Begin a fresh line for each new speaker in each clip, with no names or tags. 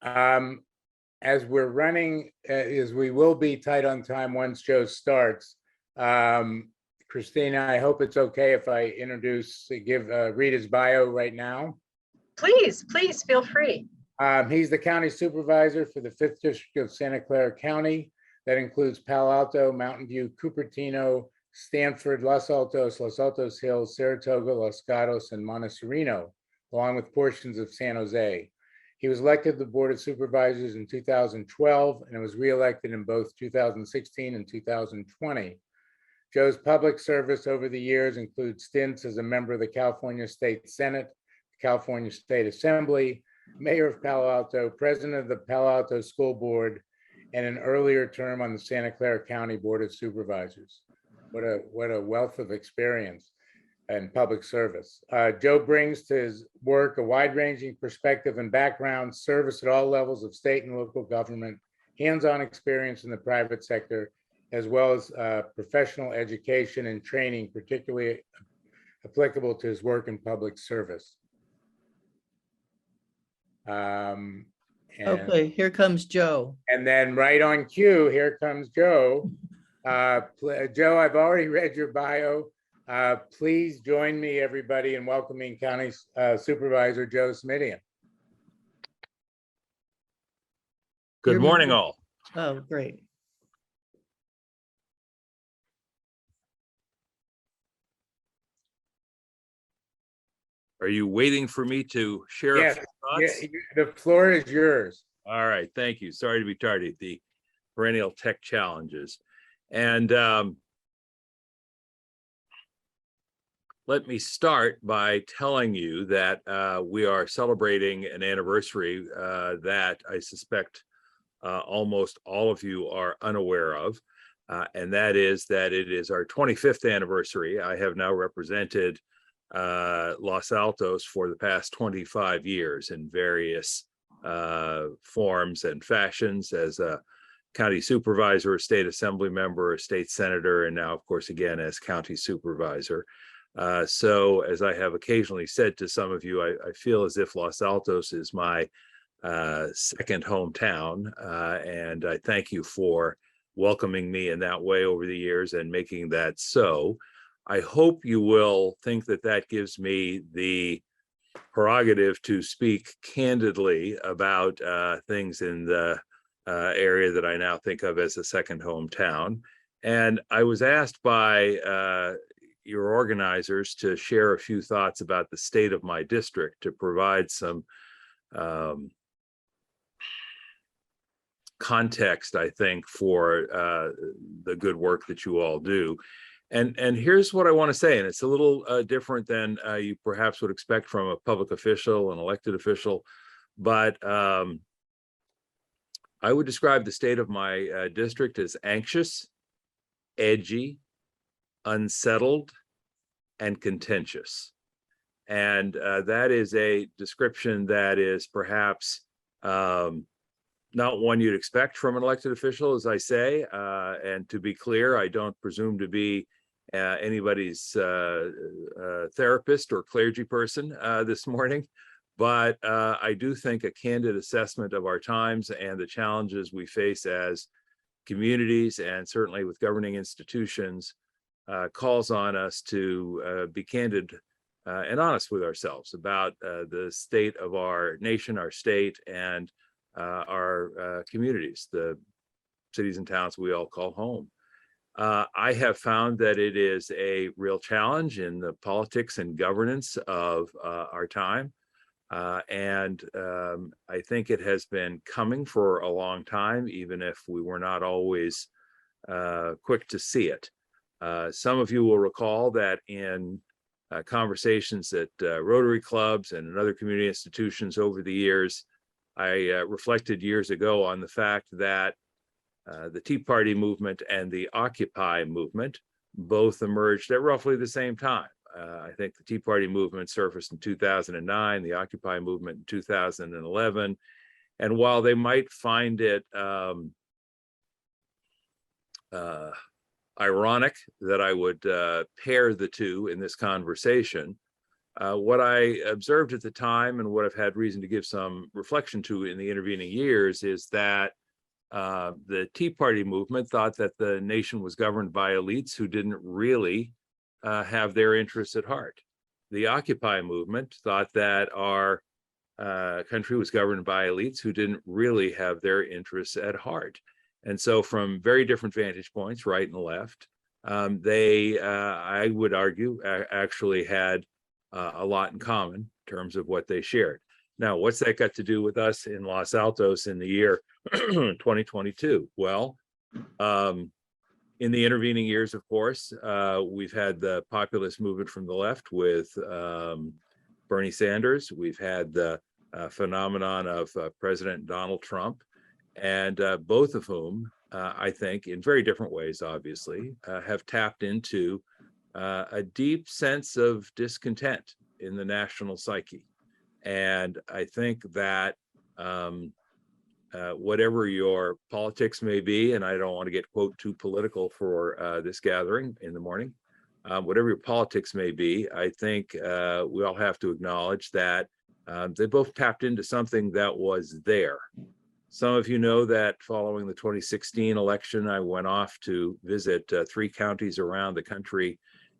Um, as we're running, as we will be tight on time once Joe starts. Christina, I hope it's okay if I read his bio right now.
Please feel free.
He's the county supervisor for the 5th District of Santa Clara County. That includes Palo Alto, Mountain View, Cupertino, Stanford, Los Altos, Los Altos Hills, Saratoga, Los Gatos, and Montecito, along with portions of San Jose. He was elected to the Board of Supervisors in 2012 and was reelected in both 2016 and 2020. Joe's public service over the years includes stints as a member of the California State Senate, the California State Assembly, Mayor of Palo Alto, President of the Palo Alto School Board, and an earlier term on the Santa Clara County Board of Supervisors. What a wealth of experience and public service. Joe brings to his work a wide-ranging perspective and background, service at all levels of state and local government, hands-on experience in the private sector, as well as professional education and training, particularly applicable to his work in public service.
Okay, here comes Joe.
And then right on cue, here comes Joe. Joe, I've already read your bio. Please join me, everybody, in welcoming County Supervisor Joe Simitian.
Good morning, all.
Oh, great.
Are you waiting for me to share a few thoughts?
Yeah, the floor is yours.
All right, thank you. Sorry to be tardy. The perennial tech challenges. And let me start by telling you that we are celebrating an anniversary that I suspect almost all of you are unaware of. And that is that it is our 25th anniversary. I have now represented Los Altos for the past 25 years in various forms and fashions as a county supervisor, a state assembly member, a state senator, and now, of course, again, as county supervisor. So as I have occasionally said to some of you, I feel as if Los Altos is my second hometown, and I thank you for welcoming me in that way over the years and making that so. I hope you will think that that gives me the prerogative to speak candidly about things in the area that I now think of as a second hometown. And I was asked by your organizers to share a few thoughts about the state of my district to provide some context, I think, for the good work that you all do. And here's what I want to say, and it's a little different than you perhaps would expect from a public official, an elected official, but I would describe the state of my district as anxious, edgy, unsettled, and contentious. And that is a description that is perhaps not one you'd expect from an elected official, as I say. And to be clear, I don't presume to be anybody's therapist or clergy person this morning, but I do think a candid assessment of our times and the challenges we face as communities and certainly with governing institutions calls on us to be candid and honest with ourselves about the state of our nation, our state, and our communities, the cities and towns we all call home. I have found that it is a real challenge in the politics and governance of our time. And I think it has been coming for a long time, even if we were not always quick to see it. Some of you will recall that in conversations at Rotary clubs and in other community institutions over the years, I reflected years ago on the fact that the Tea Party movement and the Occupy movement both emerged at roughly the same time. I think the Tea Party movement surfaced in 2009, the Occupy movement in 2011. And while they might find it ironic that I would pair the two in this conversation, What I observed at the time and what I've had reason to give some reflection to in the intervening years is that the Tea Party movement thought that the nation was governed by elites who didn't really have their interests at heart. The Occupy movement thought that our country was governed by elites who didn't really have their interests at heart. And so from very different vantage points, right and left, they, I would argue, actually had a lot in common in terms of what they shared. Now, what's that got to do with us in Los Altos in the year 2022? Well, in the intervening years, of course, we've had the populist movement from the left with Bernie Sanders. We've had the phenomenon of President Donald Trump, and both of whom, I think, in very different ways, obviously, have tapped into a deep sense of discontent in the national psyche. And I think that whatever your politics may be, and I don't want to get, quote, too political for this gathering in the morning, whatever your politics may be, I think we all have to acknowledge that they both tapped into something that was there. Some of you know that following the 2016 election, I went off to visit 3 counties around the country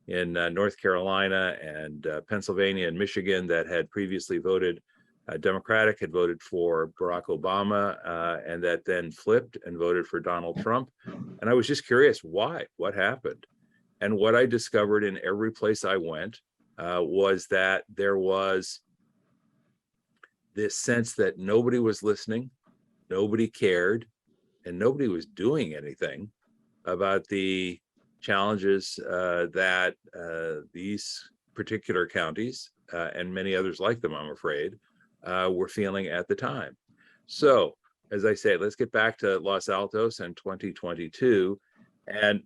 in North Carolina and Pennsylvania and Michigan that had previously voted Democratic, had voted for Barack Obama, and that then flipped and voted for Donald Trump. And I was just curious, why? What happened? And what I discovered in every place I went was that there was this sense that nobody was listening, nobody cared, and nobody was doing anything about the challenges that these particular counties and many others like them, I'm afraid, were feeling at the time. So, as I say, let's get back to Los Altos and 2022. And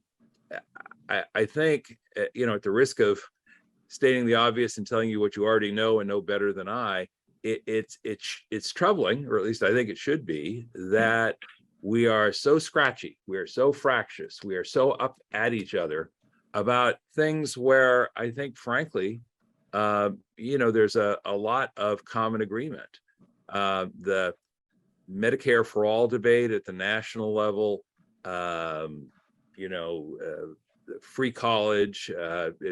I think, you know, at the risk of stating the obvious and telling you what you already know and know better than I, it's troubling, or at least I think it should be, that we are so scratchy, we are so fractious, we are so up at each other about things where I think, frankly, you know, there's a lot of common agreement. The Medicare for all debate at the national level, you know, free college,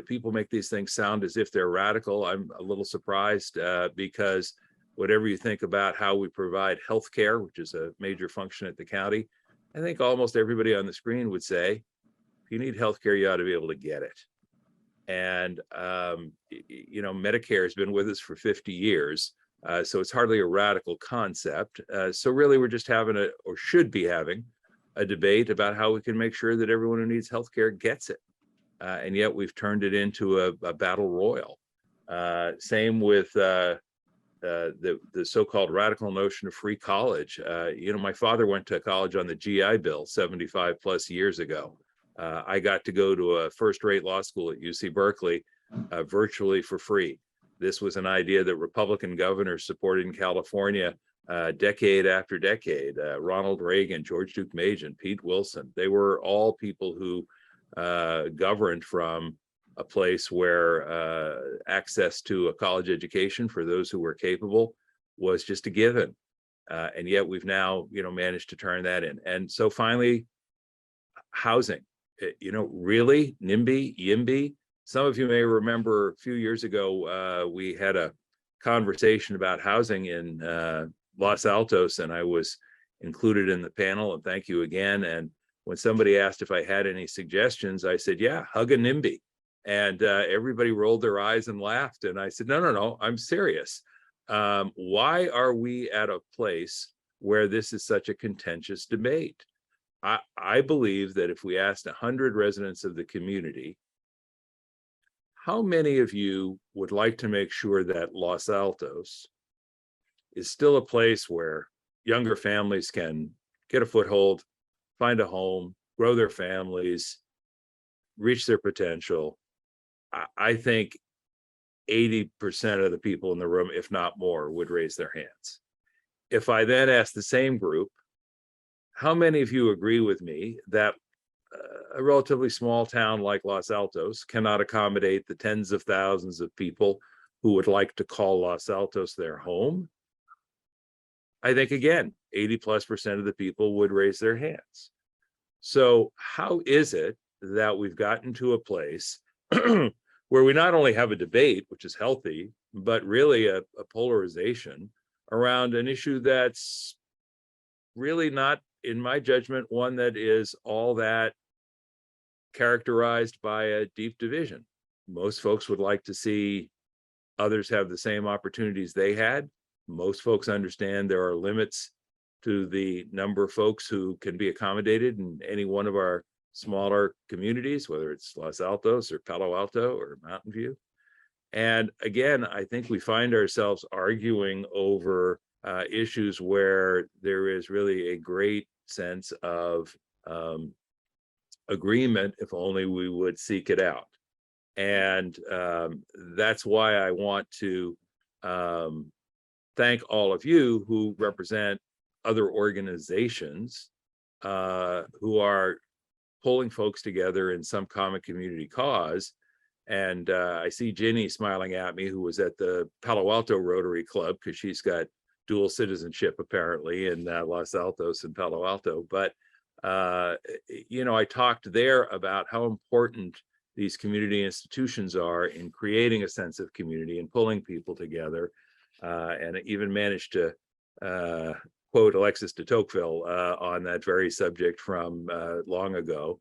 people make these things sound as if they're radical. I'm a little surprised because whatever you think about how we provide healthcare, which is a major function at the county, I think almost everybody on the screen would say, if you need healthcare, you ought to be able to get it. And, you know, Medicare has been with us for 50 years, so it's hardly a radical concept. So really, we're just having or should be having, a debate about how we can make sure that everyone who needs healthcare gets it. And yet we've turned it into a battle royal. Same with the so-called radical notion of free college. You know, my father went to college on the GI Bill 75 plus years ago. I got to go to a first-rate law school at UC Berkeley virtually for free. This was an idea that Republican governors supported in California decade after decade. Ronald Reagan, George Duke Majan, Pete Wilson, they were all people who governed from a place where access to a college education for those who were capable was just a given. And yet we've now, you know, managed to turn that in. And so finally, housing, you know, really, NIMBY, YIMBY. Some of you may remember a few years ago, we had a conversation about housing in Los Altos, and I was included in the panel, and thank you again. And when somebody asked if I had any suggestions, I said, yeah, hug a NIMBY. And everybody rolled their eyes and laughed. And I said, no, I'm serious. Why are we at a place where this is such a contentious debate? I believe that if we asked 100 residents of the community, how many of you would like to make sure that Los Altos is still a place where younger families can get a foothold, find a home, grow their families, reach their potential? I think 80% of the people in the room, if not more, would raise their hands. If I then ask the same group, how many of you agree with me that a relatively small town like Los Altos cannot accommodate the tens of thousands of people who would like to call Los Altos their home, I think, again, 80+% of the people would raise their hands. So how is it that we've gotten to a place where we not only have a debate, which is healthy, but really a polarization around an issue that's really not, in my judgment, one that is all that characterized by a deep division? Most folks would like to see others have the same opportunities they had. Most folks understand there are limits to the number of folks who can be accommodated in any one of our smaller communities, whether it's Los Altos or Palo Alto or Mountain View. And again, I think we find ourselves arguing over issues where there is really a great sense of agreement, if only we would seek it out. And that's why I want to thank all of you who represent other organizations who are pulling folks together in some common community cause. And I see Ginny smiling at me, who was at the Palo Alto Rotary Club, because she's got dual citizenship apparently in Los Altos and Palo Alto. But you know, I talked there about how important these community institutions are in creating a sense of community and pulling people together. And I even managed to quote Alexis de Tocqueville on that very subject from long ago.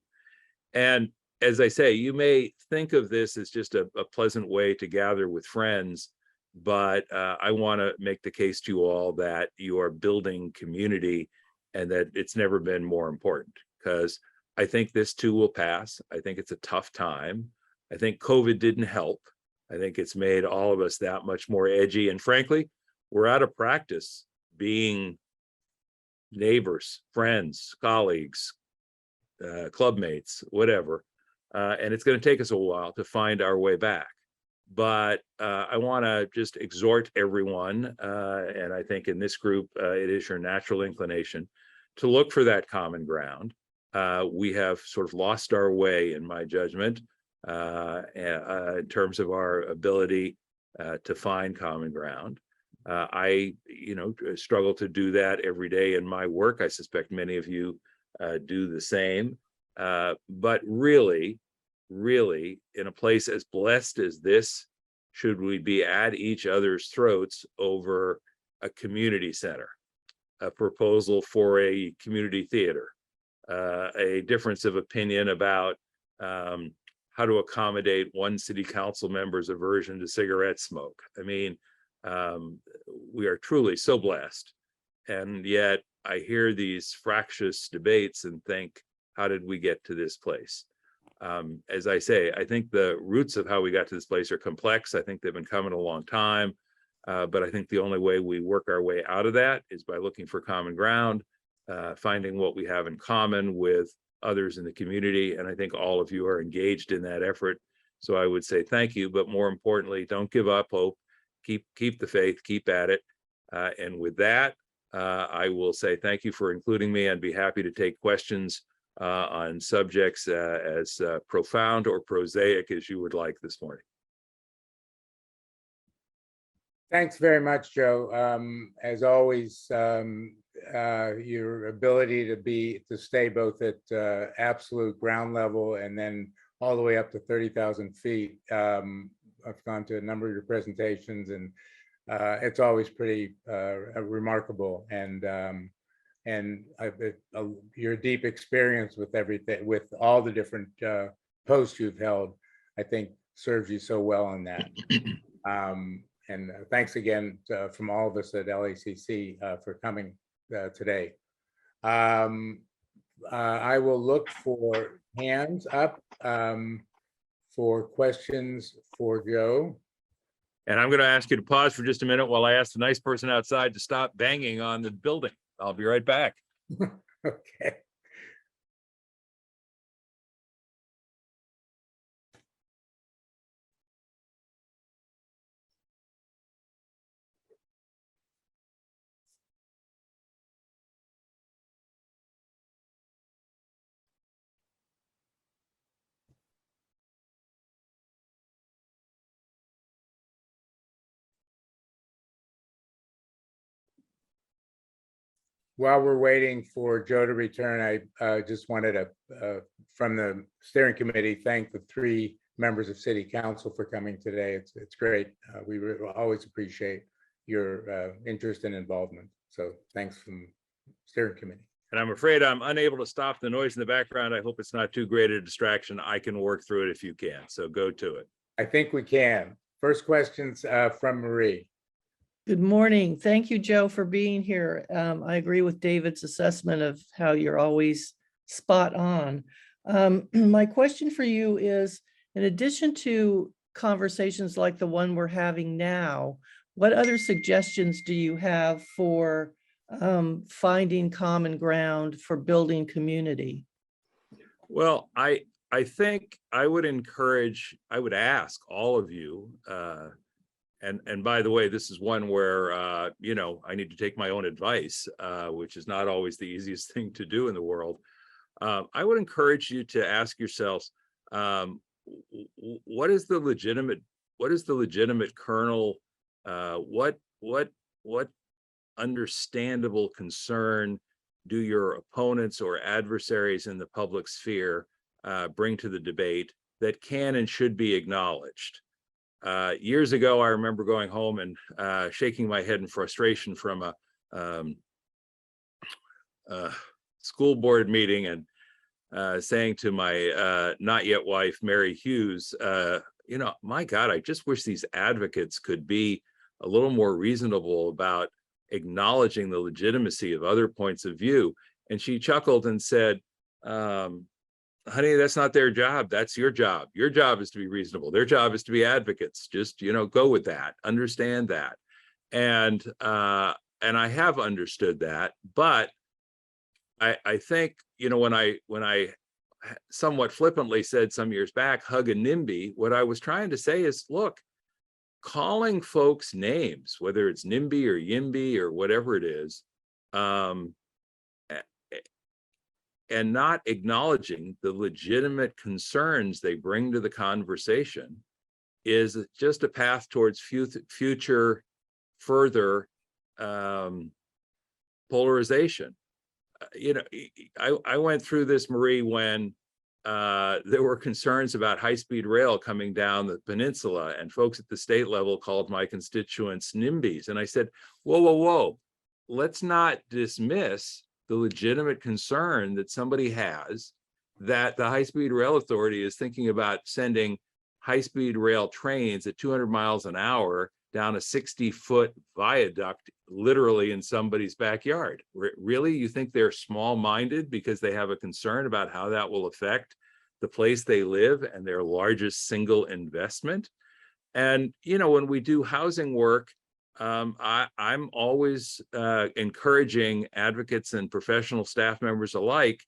And as I say, you may think of this as just a pleasant way to gather with friends, but I want to make the case to you all that you are building community and that it's never been more important, because I think this too will pass. I think it's a tough time. I think COVID didn't help. I think it's made all of us that much more edgy. And frankly, we're out of practice being neighbors, friends, colleagues, clubmates, whatever. And it's going to take us a while to find our way back. But I want to just exhort everyone, and I think in this group, it is your natural inclination to look for that common ground. We have sort of lost our way, in my judgment, in terms of our ability to find common ground. I, struggle to do that every day in my work. I suspect many of you do the same. But really, in a place as blessed as this, should we be at each other's throats over a community center, a proposal for a community theater, a difference of opinion about how to accommodate one city council member's aversion to cigarette smoke. I mean, we are truly so blessed. And yet I hear these fractious debates and think, how did we get to this place? As I say, I think the roots of how we got to this place are complex. I think they've been coming a long time. But I think the only way we work our way out of that is by looking for common ground, finding what we have in common with others in the community. And I think all of you are engaged in that effort. So I would say thank you, but more importantly, don't give up hope. Keep the faith, keep at it. And with that, I will say thank you for including me. I'd be happy to take questions on subjects as profound or prosaic as you would like this morning.
Thanks very much, Joe. As always, your ability to stay both at absolute ground level and then all the way up to 30,000 feet. I've gone to a number of your presentations, and it's always pretty remarkable. And your deep experience with everything, with all the different posts you've held, I think serves you so well in that. And thanks again from all of us at LACC for coming today. I will look for hands up for questions for Joe.
And I'm going to ask you to pause for just a minute while I ask the nice person outside to stop banging on the building. I'll be right back.
Okay. While we're waiting for Joe to return, I just wanted to, from the steering committee, thank the 3 members of City Council for coming today. It's great. We always appreciate your interest and involvement. So thanks from steering committee.
And I'm afraid I'm unable to stop the noise in the background. I hope it's not too great a distraction. I can work through it if you can. So go to it.
I think we can. First questions from Marie.
Good morning. Thank you, Joe, for being here. I agree with David's assessment of how you're always spot on. My question for you is, in addition to conversations like the one we're having now, what other suggestions do you have for finding common ground for building community?
Well, I think I would ask all of you, and by the way, this is one where, I need to take my own advice, which is not always the easiest thing to do in the world. I would encourage you to ask yourselves, what is the legitimate kernel? What understandable concern do your opponents or adversaries in the public sphere bring to the debate that can and should be acknowledged? Years ago, I remember going home and shaking my head in frustration from a school board meeting and saying to my not yet wife, Mary Hughes, my God, I just wish these advocates could be a little more reasonable about acknowledging the legitimacy of other points of view. And she chuckled and said, honey, that's not their job. That's your job. Your job is to be reasonable. Their job is to be advocates. Just, go with that, understand that. And I have understood that, but I think, when I somewhat flippantly said some years back, hug a NIMBY, what I was trying to say is, look, calling folks names, whether it's NIMBY or YIMBY or whatever it is, and not acknowledging the legitimate concerns they bring to the conversation is just a path towards future further polarization. I went through this, Marie, when there were concerns about high-speed rail coming down the peninsula, and folks at the state level called my constituents NIMBYs. And I said, whoa, let's not dismiss the legitimate concern that somebody has that the high-speed rail authority is thinking about sending high-speed rail trains at 200 miles an hour down a 60-foot viaduct, literally in somebody's backyard. Really? You think they're small-minded because they have a concern about how that will affect the place they live and their largest single investment? And, when we do housing work, I'm always encouraging advocates and professional staff members alike,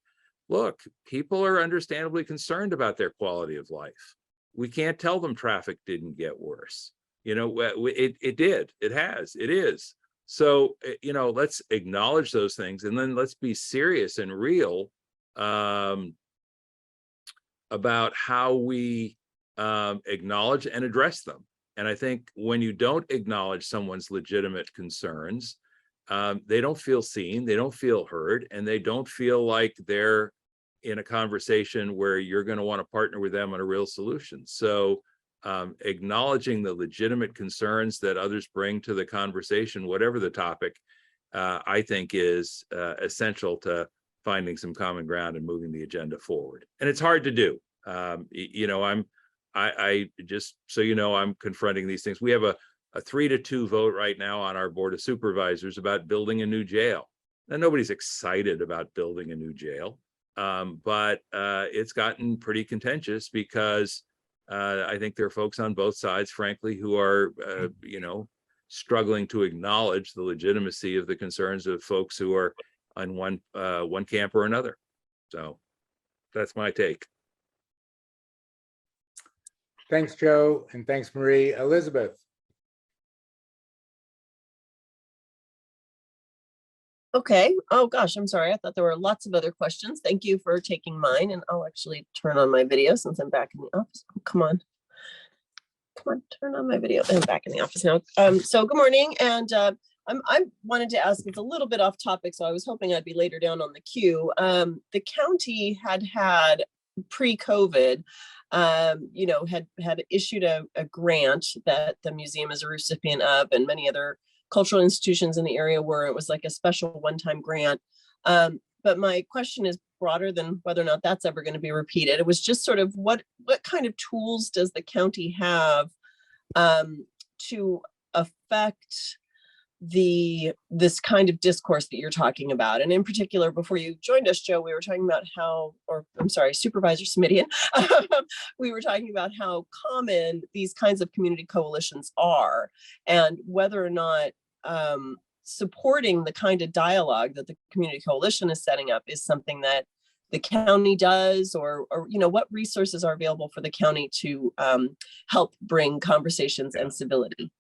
look, people are understandably concerned about their quality of life. We can't tell them traffic didn't get worse. It did, it has, it is. So, let's acknowledge those things, and then let's be serious and real about how we acknowledge and address them. And I think when you don't acknowledge someone's legitimate concerns, they don't feel seen, they don't feel heard, and they don't feel like they're in a conversation where you're going to want to partner with them on a real solution. So acknowledging the legitimate concerns that others bring to the conversation, whatever the topic, I think is essential to finding some common ground and moving the agenda forward. And it's hard to do. I just, so I'm confronting these things. We have a 3-2 vote right now on our Board of Supervisors about building a new jail. Now, nobody's excited about building a new jail, but it's gotten pretty contentious because I think there are folks on both sides, frankly, who are, struggling to acknowledge the legitimacy of the concerns of folks who are on one camp or another. So that's my take.
Thanks, Joe, and thanks, Marie. Elizabeth.
Okay. Oh gosh, I'm sorry. I thought there were lots of other questions. Thank you for taking mine, and I'll actually turn on my video since I'm back in the office. Oh, come on, turn on my video. I'm back in the office now. So good morning, and I wanted to ask, it's a little bit off topic, so I was hoping I'd be later down on the queue. The county had pre-COVID, had issued a grant that the museum is a recipient of, and many other cultural institutions in the area where it was like a special one-time grant. But my question is broader than whether or not that's ever going to be repeated. It was just sort of what kind of tools does the county have to affect this kind of discourse that you're talking about? And in particular, before you joined us, Joe, we were talking about Supervisor Simitian, we were talking about how common these kinds of community coalitions are, and whether or not supporting the kind of dialogue that the community coalition is setting up is something that the county does, or what resources are available for the county to help bring conversations and civility.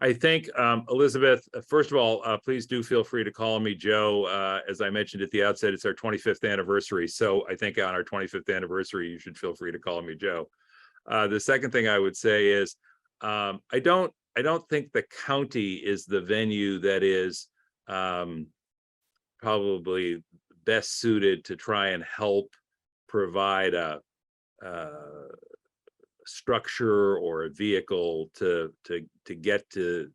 I think, Elizabeth, first of all, please do feel free to call me Joe. As I mentioned at the outset, it's our 25th anniversary. So I think on our 25th anniversary, you should feel free to call me Joe. The second thing I would say is, I don't think the county is the venue that is probably best suited to try and help provide a structure or a vehicle to get to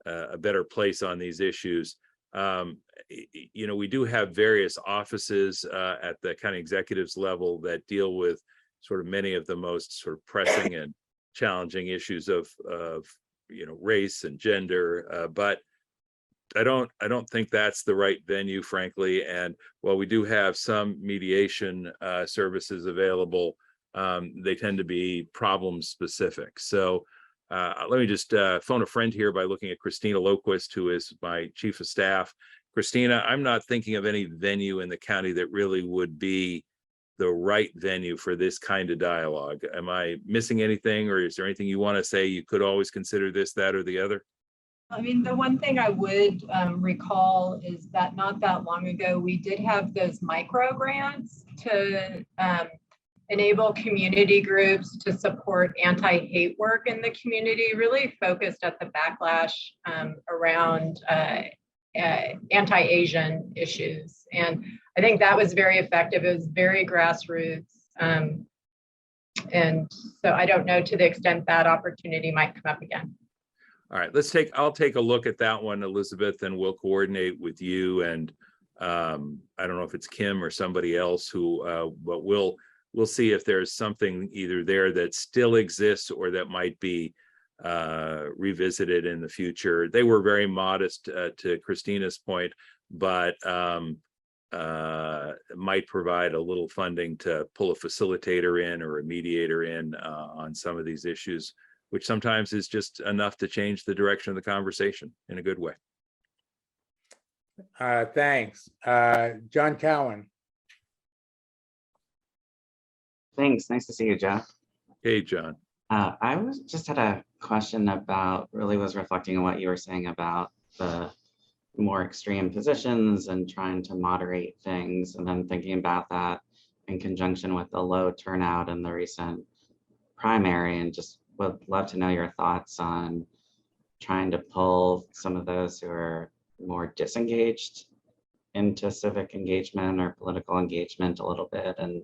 a better place on these issues. We do have various offices at the county executives level that deal with sort of many of the most sort of pressing and challenging issues of race and gender, but I don't think that's the right venue, frankly. And while we do have some mediation services available, they tend to be problem specific. So let me just phone a friend here by looking at Christina Loquist, who is my chief of staff. Christina, I'm not thinking of any venue in the county that really would be the right venue for this kind of dialogue. Am I missing anything, or is there anything you want to say? You could always consider this, that, or the other.
I mean, the one thing I would recall is that not that long ago, we did have those micro grants to enable community groups to support anti-hate work in the community, really focused at the backlash around anti-Asian issues. And I think that was very effective. It was very grassroots. And so I don't know to the extent that opportunity might come up again.
All right, I'll take a look at that one, Elizabeth, and we'll coordinate with you. And I don't know if it's Kim or somebody else but we'll see if there's something either there that still exists or that might be revisited in the future. They were very modest, to Christina's point, but might provide a little funding to pull a facilitator in or a mediator in on some of these issues, which sometimes is just enough to change the direction of the conversation in a good way.
Thanks. John Cowan.
Thanks. Nice to see you, Jeff.
Hey, John.
I just had a question was reflecting on what you were saying about the more extreme positions and trying to moderate things, and then thinking about that in conjunction with the low turnout in the recent primary, and just would love to know your thoughts on trying to pull some of those who are more disengaged into civic engagement or political engagement a little bit, and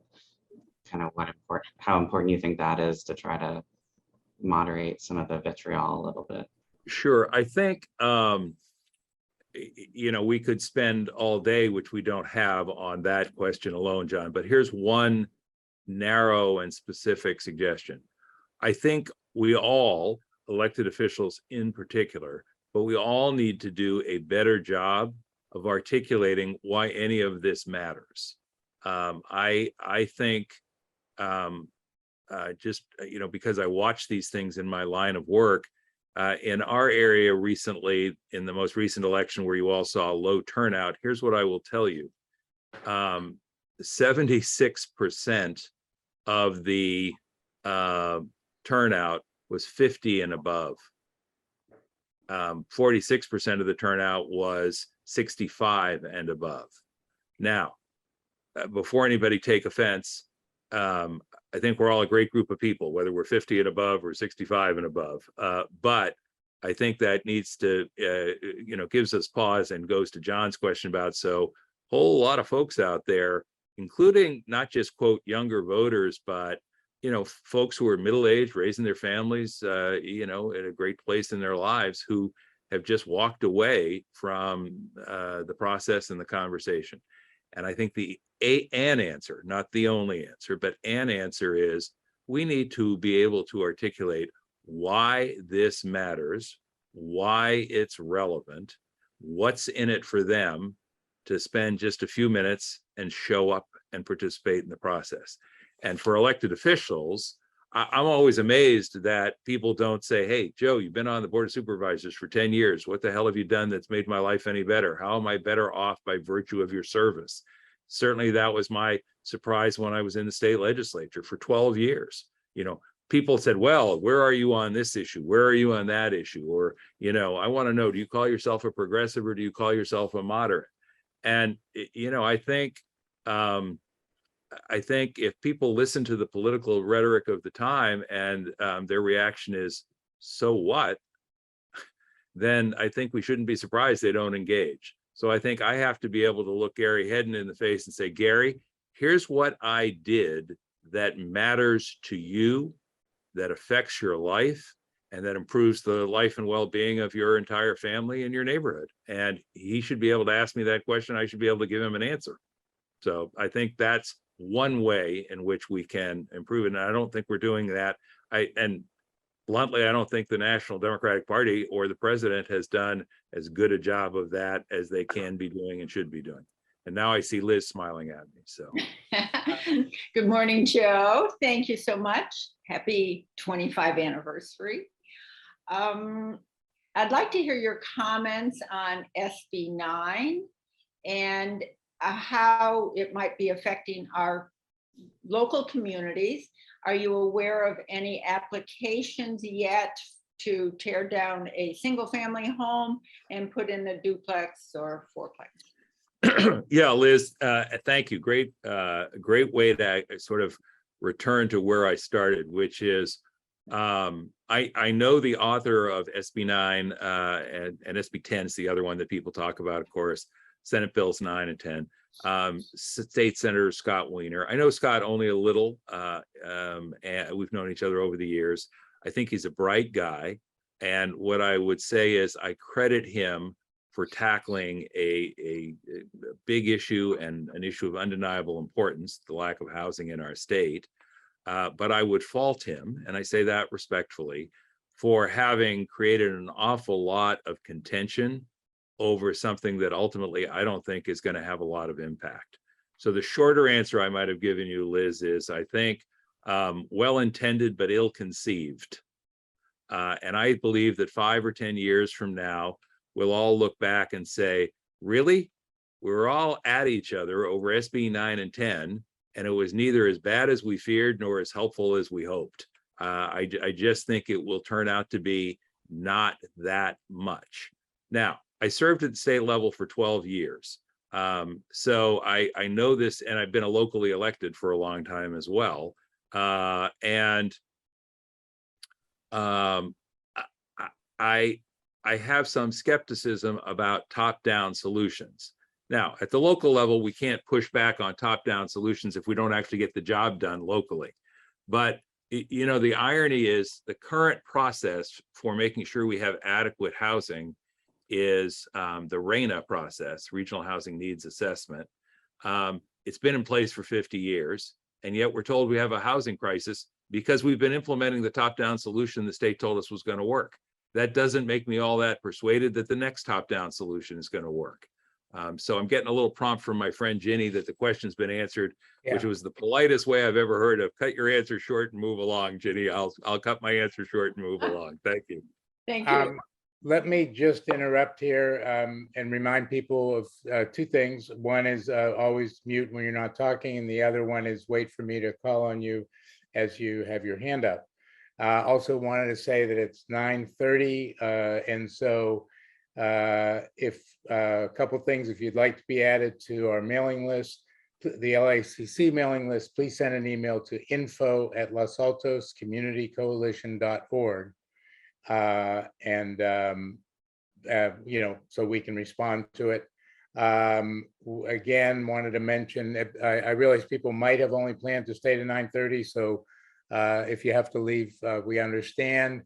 kind of how important you think that is to try to moderate some of the vitriol a little bit.
Sure. I think, we could spend all day, which we don't have, on that question alone, John, but here's one narrow and specific suggestion. I think we all, elected officials in particular, but we all need to do a better job of articulating why any of this matters. I think because I watch these things in my line of work, in our area recently, in the most recent election where you all saw low turnout, here's what I will tell you. 76% of the turnout was 50 and above. 46% of the turnout was 65 and above. Now, before anybody take offense, I think we're all a great group of people, whether we're 50 and above or 65 and above. But I think that needs to, gives us pause and goes to John's question about, so whole lot of folks out there, including not just quote younger voters, but folks who are middle-aged, raising their families, at a great place in their lives, who have just walked away from the process and the conversation. And I think an answer, not the only answer, but an answer is we need to be able to articulate why this matters, why it's relevant, what's in it for them to spend just a few minutes and show up and participate in the process. And for elected officials, I'm always amazed that people don't say, hey, Joe, you've been on the Board of Supervisors for 10 years. What the hell have you done that's made my life any better? How am I better off by virtue of your service? Certainly that was my surprise when I was in the state legislature for 12 years. People said, well, where are you on this issue? Where are you on that issue? Or, I want to know, do you call yourself a progressive or do you call yourself a moderate? And, I think if people listen to the political rhetoric of the time and their reaction is, so what? Then I think we shouldn't be surprised they don't engage. So I think I have to be able to look Gary Hedden in the face and say, Gary, here's what I did that matters to you, that affects your life, and that improves the life and well-being of your entire family and your neighborhood. And he should be able to ask me that question. I should be able to give him an answer. So I think that's one way in which we can improve it. And I don't think we're doing that. And bluntly, I don't think the National Democratic Party or the president has done as good a job of that as they can be doing and should be doing. And now I see Liz smiling at me, so.
Good morning, Joe. Thank you so much. Happy 25th anniversary. I'd like to hear your comments on SB 9 and how it might be affecting our local communities. Are you aware of any applications yet to tear down a single family home and put in a duplex or fourplex?
Yeah, Liz, thank you. Great way to sort of return to where I started, which is I know the author of SB 9 and SB 10 is the other one that people talk about, of course, Senate Bills 9 and 10. State Senator Scott Wiener. I know Scott only a little, and we've known each other over the years. I think he's a bright guy. And what I would say is I credit him for tackling a big issue and an issue of undeniable importance, the lack of housing in our state. But I would fault him, and I say that respectfully, for having created an awful lot of contention over something that ultimately I don't think is going to have a lot of impact. So the shorter answer I might have given you, Liz, is I think well-intended but ill-conceived. And I believe that 5 or 10 years from now, we'll all look back and say, really? We were all at each other over SB 9 and 10, and it was neither as bad as we feared nor as helpful as we hoped. I just think it will turn out to be not that much. Now, I served at the state level for 12 years. So I know this, and I've been a locally elected for a long time as well. I have some skepticism about top-down solutions. Now, at the local level, we can't push back on top-down solutions if we don't actually get the job done locally. But the irony is the current process for making sure we have adequate housing is the RHNA process, Regional Housing Needs Assessment. It's been in place for 50 years, and yet we're told we have a housing crisis because we've been implementing the top-down solution the state told us was going to work. That doesn't make me all that persuaded that the next top-down solution is going to work. So I'm getting a little prompt from my friend Ginny that the question's been answered, which was the politest way I've ever heard of. Cut your answer short and move along, Ginny. I'll cut my answer short and move along. Thank you.
Thank you.
Let me just interrupt here and remind people of 2 things. One is always mute when you're not talking, and the other one is wait for me to call on you as you have your hand up. Also wanted to say that it's 9:30, and so if a couple things, if you'd like to be added to our mailing list, the LACC mailing list, please send an email to info@losaltoscommunitycoalition.org. and so we can respond to it. Again, wanted to mention that I realize people might have only planned to stay to 9:30, so if you have to leave, we understand.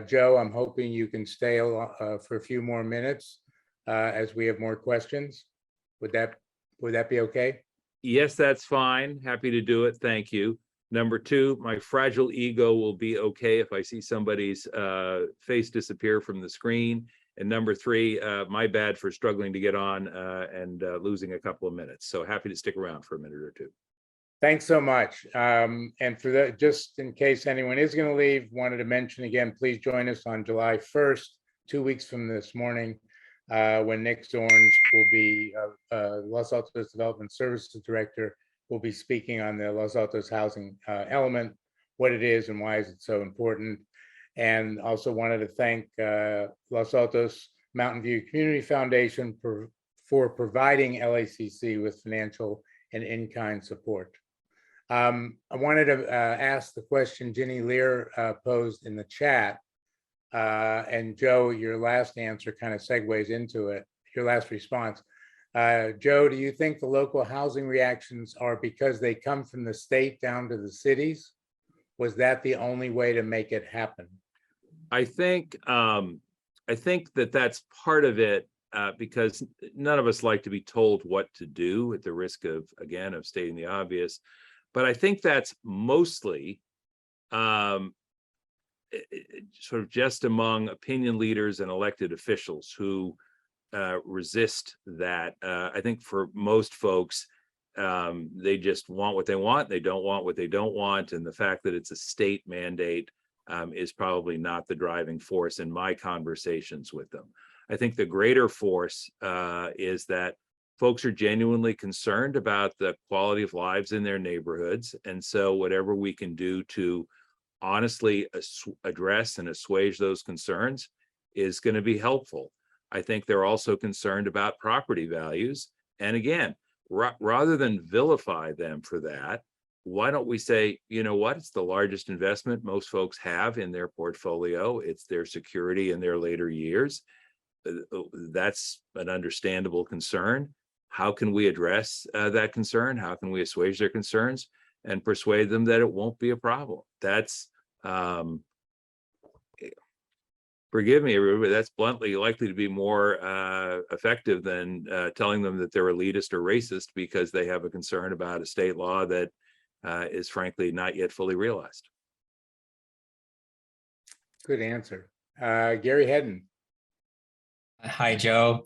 Joe, I'm hoping you can stay for a few more minutes as we have more questions. Would that be okay?
Yes, that's fine. Happy to do it. Thank you. Number two, my fragile ego will be okay if I see somebody's face disappear from the screen. And number three, my bad for struggling to get on and losing a couple of minutes. So happy to stick around for a minute or two.
Thanks so much. And for that, just in case anyone is going to leave, wanted to mention again, please join us on July 1st, 2 weeks from this morning, when Nick Zorns will be, Los Altos Development Services Director, will be speaking on the Los Altos housing element, what it is and why is it so important. And also wanted to thank Los Altos Mountain View Community Foundation for providing LACC with financial and in-kind support. I wanted to ask the question Ginny Lear posed in the chat. And Joe, your last answer kind of segues into it, your last response. Joe, do you think the local housing reactions are because they come from the state down to the cities? Was that the only way to make it happen?
I think that that's part of it, because none of us like to be told what to do at the risk of, again, of stating the obvious. But I think that's mostly sort of just among opinion leaders and elected officials who resist that. I think for most folks, they just want what they want. They don't want what they don't want. And the fact that it's a state mandate is probably not the driving force in my conversations with them. I think the greater force is that folks are genuinely concerned about the quality of lives in their neighborhoods. And so whatever we can do to honestly address and assuage those concerns is going to be helpful. I think they're also concerned about property values. And again, rather than vilify them for that, why don't we say, you know what, it's the largest investment most folks have in their portfolio. It's their security in their later years. That's an understandable concern. How can we address that concern? How can we assuage their concerns and persuade them that it won't be a problem? That's, forgive me, everybody, that's bluntly likely to be more effective than telling them that they're elitist or racist because they have a concern about a state law that is frankly not yet fully realized.
Good answer. Gary Hedden.
Hi, Joe.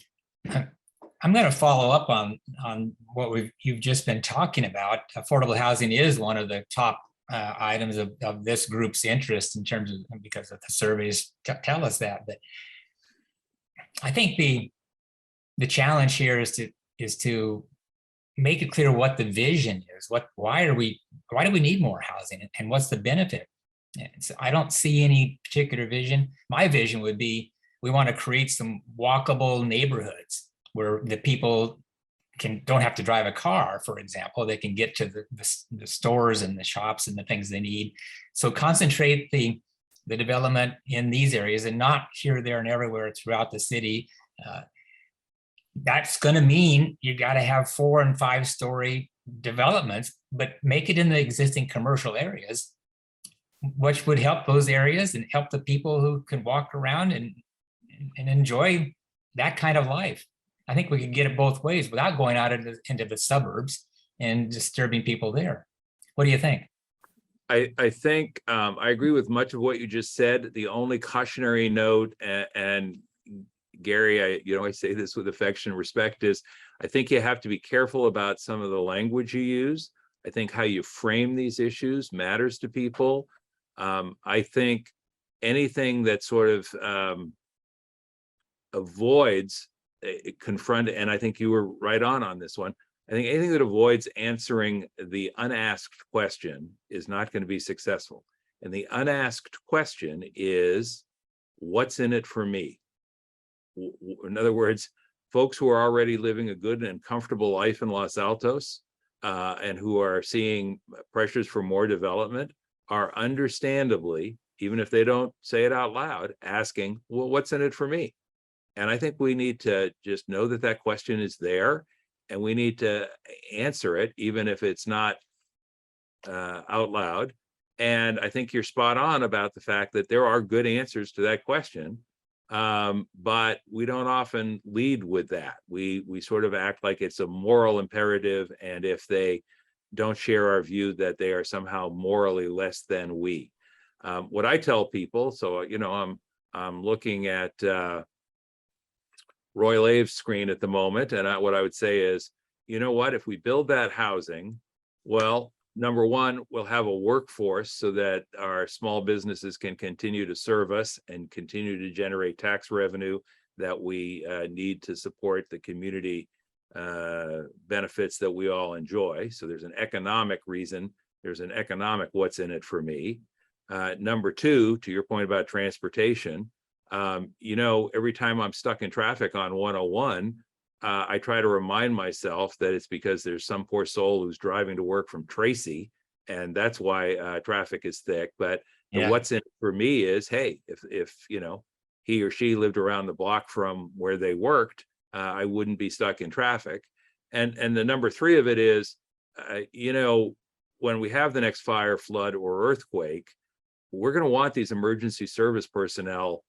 I'm going to follow up on what you've just been talking about. Affordable housing is one of the top items of this group's interest in terms of, because of the surveys tell us that. But I think the challenge here is to make it clear what the vision is. Why do we need more housing, and what's the benefit? So I don't see any particular vision. My vision would be, we want to create some walkable neighborhoods where the people don't have to drive a car, for example. They can get to the stores and the shops and the things they need. So concentrate the development in these areas and not here, there, and everywhere throughout the city. That's going to mean you got to have 4 and 5 story developments, but make it in the existing commercial areas, which would help those areas and help the people who can walk around and enjoy that kind of life. I think we could get it both ways without going out into the suburbs and disturbing people there. What do you think?
I think I agree with much of what you just said. The only cautionary note, and Gary, I say this with affection and respect, is I think you have to be careful about some of the language you use. I think how you frame these issues matters to people. I think anything that sort of avoids and I think you were right on this one. I think anything that avoids answering the unasked question is not going to be successful. And the unasked question is, what's in it for me? In other words, folks who are already living a good and comfortable life in Los Altos and who are seeing pressures for more development are understandably even if they don't say it out loud, asking, well, what's in it for me? And I think we need to just know that that question is there, and we need to answer it, even if it's not out loud. And I think you're spot on about the fact that there are good answers to that question, but we don't often lead with that. We sort of act like it's a moral imperative, and if they don't share our view, that they are somehow morally less than we. What I tell people, so I'm looking at Royal Ave's screen at the moment, and what I would say is, you know what, if we build that housing, well, number one, we'll have a workforce so that our small businesses can continue to serve us and continue to generate tax revenue that we need to support the community benefits that we all enjoy. So there's an economic reason, there's an economic what's in it for me. Number two, to your point about transportation, every time I'm stuck in traffic on 101, I try to remind myself that it's because there's some poor soul who's driving to work from Tracy, and that's why traffic is thick. But the what's in it for me is, hey, if he or she lived around the block from where they worked, I wouldn't be stuck in traffic. And the number three of it is, when we have the next fire, flood, or earthquake, we're going to want these emergency service personnel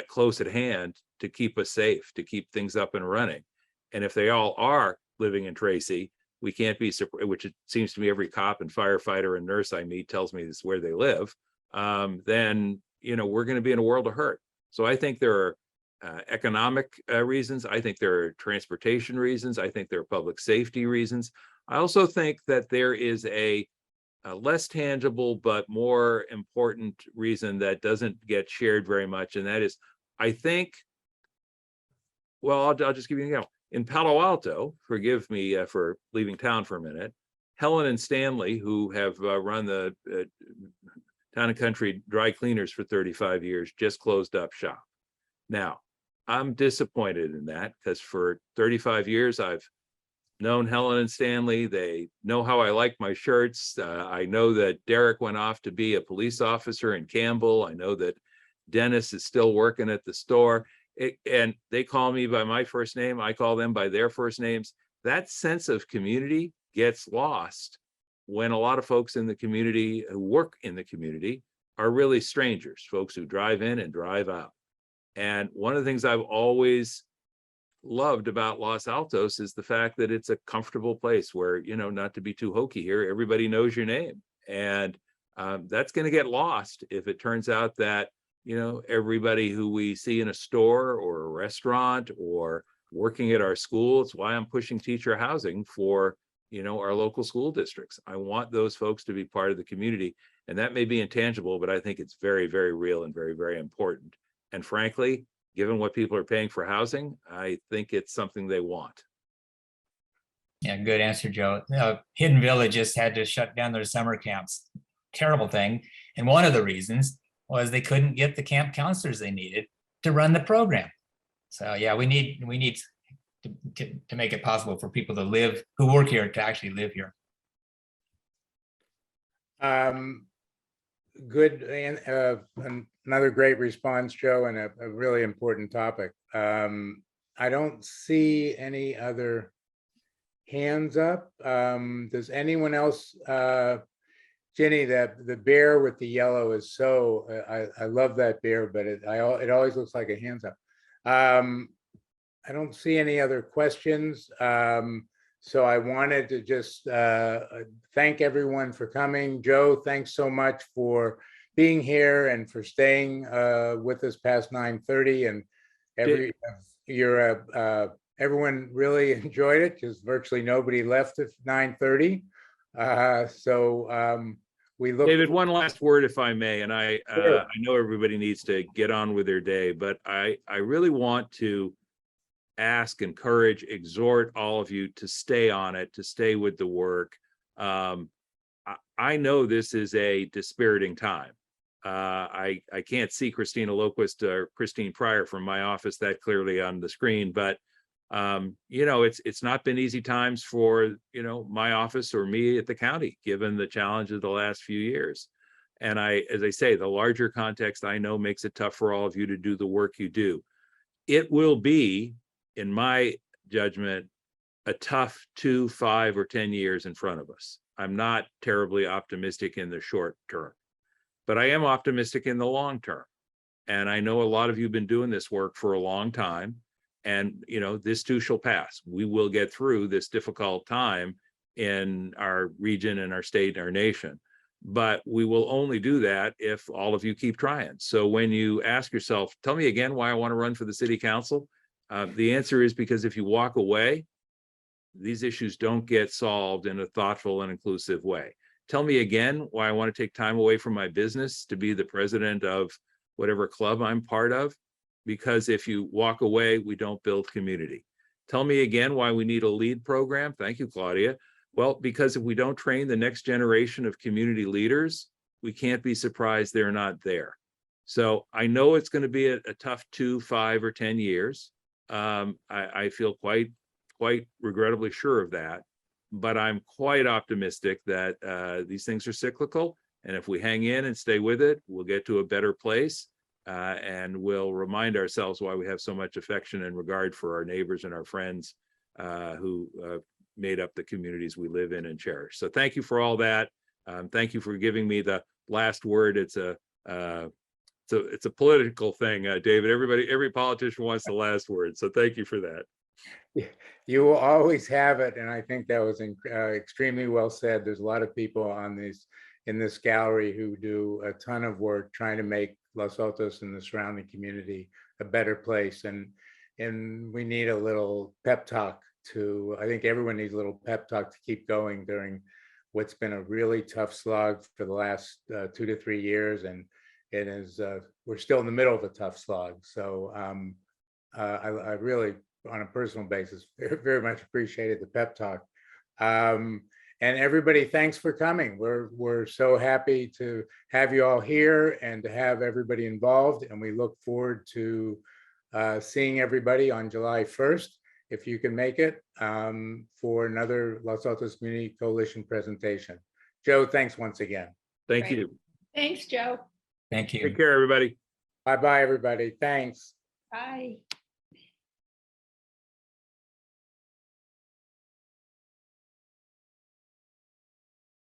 close at hand to keep us safe, to keep things up and running. And if they all are living in Tracy, we can't be, which it seems to me every cop and firefighter and nurse I meet tells me this is where they live, then, we're going to be in a world of hurt. So I think there are economic reasons. I think there are transportation reasons. I think there are public safety reasons. I also think that there is a less tangible but more important reason that doesn't get shared very much. And that is, I think, well, I'll just give you an example. In Palo Alto, forgive me for leaving town for a minute, Helen and Stanley, who have run the Town and Country dry cleaners for 35 years, just closed up shop. Now, I'm disappointed in that, because for 35 years, I've known Helen and Stanley. They know how I like my shirts. I know that Derek went off to be a police officer in Campbell. I know that Dennis is still working at the store. And they call me by my first name. I call them by their first names. That sense of community gets lost when a lot of folks in the community who work in the community are really strangers, folks who drive in and drive out. And one of the things I've always loved about Los Altos is the fact that it's a comfortable place where, not to be too hokey here, everybody knows your name. And that's going to get lost if it turns out that everybody who we see in a store or a restaurant or working at our school. It's why I'm pushing teacher housing for, our local school districts. I want those folks to be part of the community. And that may be intangible, but I think it's very, very real and very, very important. And frankly, given what people are paying for housing, I think it's something they want.
Yeah, good answer, Joe. Hidden Village just had to shut down their summer camps. Terrible thing. And one of the reasons was they couldn't get the camp counselors they needed to run the program. So yeah, we need to make it possible for people who work here to actually live here.
Good, and another great response, Joe, and a really important topic. I don't see any other hands up. Does anyone else? Ginny, the bear with the yellow is so, I love that bear, but it always looks like a hands up. I don't see any other questions. So I wanted to just thank everyone for coming. Joe, thanks so much for being here and for staying with us past 9:30. And everyone really enjoyed it because virtually nobody left at 9:30. We look.
David, one last word, if I may, and I know everybody needs to get on with their day, but I really want to ask, encourage, exhort all of you to stay on it, to stay with the work. I know this is a dispiriting time. I can't see Christina Loquist or Christine Pryor from my office that clearly on the screen, but it's not been easy times for my office or me at the county, given the challenge of the last few years. And as I say, the larger context I know makes it tough for all of you to do the work you do. It will be, in my judgment, a tough 2, 5, or 10 years in front of us. I'm not terribly optimistic in the short term, but I am optimistic in the long term. And I know a lot of you have been doing this work for a long time. And, you know, this too shall pass. We will get through this difficult time in our region and our state and our nation. But we will only do that if all of you keep trying. So when you ask yourself, tell me again why I want to run for the city council, the answer is because if you walk away, these issues don't get solved in a thoughtful and inclusive way. Tell me again why I want to take time away from my business to be the president of whatever club I'm part of, because if you walk away, we don't build community. Tell me again why we need a LEAD program. Thank you, Claudia. Well, because if we don't train the next generation of community leaders, we can't be surprised they're not there. So I know it's going to be a tough 2, 5, or 10 years. I feel quite regrettably sure of that, but I'm quite optimistic that these things are cyclical. And if we hang in and stay with it, we'll get to a better place. And we'll remind ourselves why we have so much affection and regard for our neighbors and our friends who made up the communities we live in and cherish. So thank you for all that. Thank you for giving me the last word. It's a political thing, David. Every politician wants the last word. So thank you for that.
You will always have it, and I think that was extremely well said. There's a lot of people in this gallery who do a ton of work trying to make Los Altos and the surrounding community a better place, and we need a little pep talk I think everyone needs a little pep talk to keep going during what's been a really tough slog for the last 2 to 3 years, and it is we're still in the middle of a tough slog. So I really, on a personal basis, very much appreciated the pep talk. And everybody, thanks for coming. We're so happy to have you all here and to have everybody involved. And we look forward to seeing everybody on July 1st, if you can make it, for another Los Altos Community Coalition presentation. Joe, thanks once again.
Thank
Great.
you.
Thanks, Joe.
Thank you.
Take care, everybody.
Bye-bye, everybody. Thanks.
Bye.